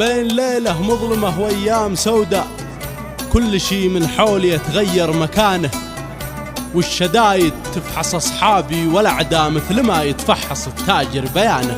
بين ليلة مظلمة وأيام سوداء، كل شي من حولي يتغير مكانه، والشدايد تفحص أصحابي والأعداء مثل ما يتفحص التاجر بيانه.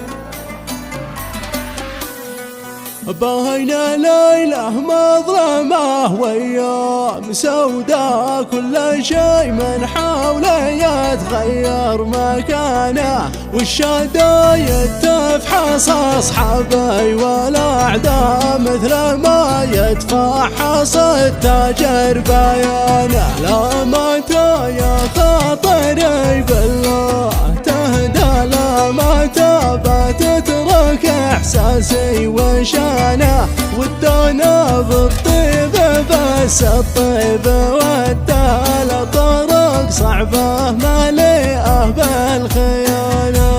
بهينا ليلة مظلمة وأيام سوداء، كل شي من حولي يتغير مكانه، والشدايد تفحص أصحابي والأعداء مثل ما يتفحص التاجر بيانه. لا متى يا خاطري بالله تهدى، لا متى بتترك إحساسي وشانه، ودانا بالطيب بس الطيب ودانا طرق صعبة مليئة بالخيانة.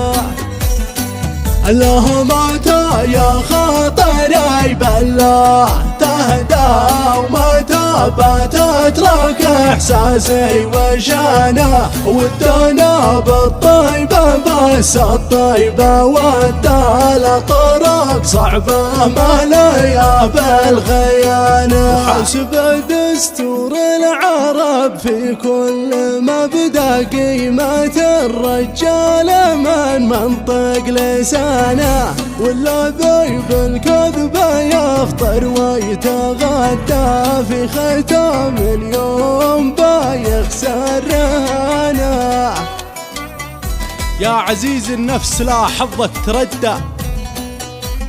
الله متى يا خاطري بالله تهدى، ومتى بتترك إحساسي وشانه، ودانا بالطيبة بس الطيبة ودانا طرق صعبة مليئة بالخيانة. وحسب دستور العرب في كل مبدأ قيمة الرجال من منطق لسانه، والذي بالكذب يفطر ويتغدى في ختام اليوم بيخسر رهانه. يا عزيز النفس لا حظك تردى،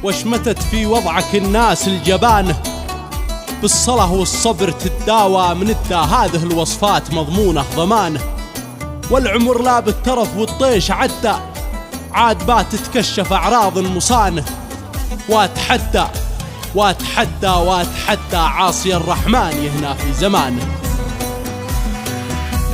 واشمتت في وضعك الناس الجبانه، بالصلاة والصبر تتداوى من هذه الوصفات مضمونة ضمانه. والعمر لا بالترف والطيش عدى، عاد بات تتكشف أعراض المصانه، واتحدى واتحدى واتحدى عاصي الرحمن يهنا في زمانه.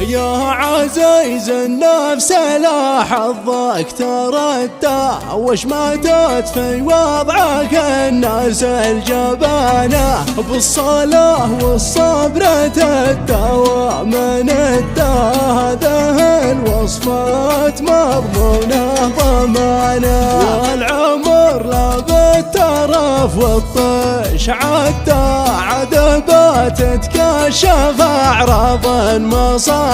يا عزيز النفس لا حظك تردى، وش ماتت في وضعك الناس الجبانة، بالصلاة والصبر تتداوى من هذه الوصفات مضمونة ضمانة. والعمر لا بالترف والطيش عدى، عدبات تتكشف أعراض المصانة،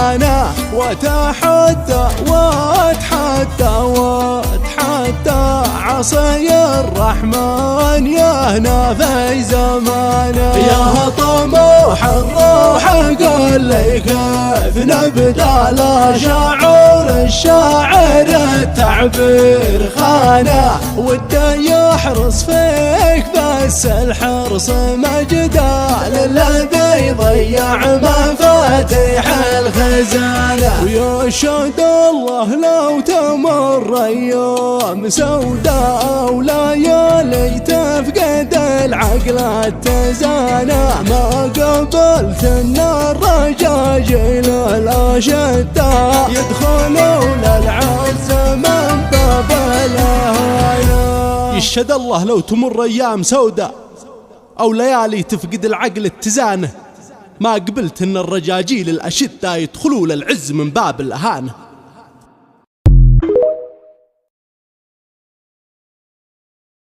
وتحدى واتحدى واتحدى عصي الرحمن يهنا في زمانه. يا طموح الروح قل لي كيف نبدأ، لا شعور الشاعر التعبير خانه، وده يحرص فيك بس الحرص مجدال الذي يضيع مفاتيح الخزانة. ويشهد الله لو تمر أيام سوداء وليالي تفقد العقل اتزانه، ما قبلت ان الرجاجيل الأشداء يدخلون العز من باب الهاية. يشهد الله لو تمر أيام سوداء أو ليالي تفقد العقل اتزانه، ما قبلت ان الرجاجيل الأشداء يدخلوا للعز من باب الأهانة.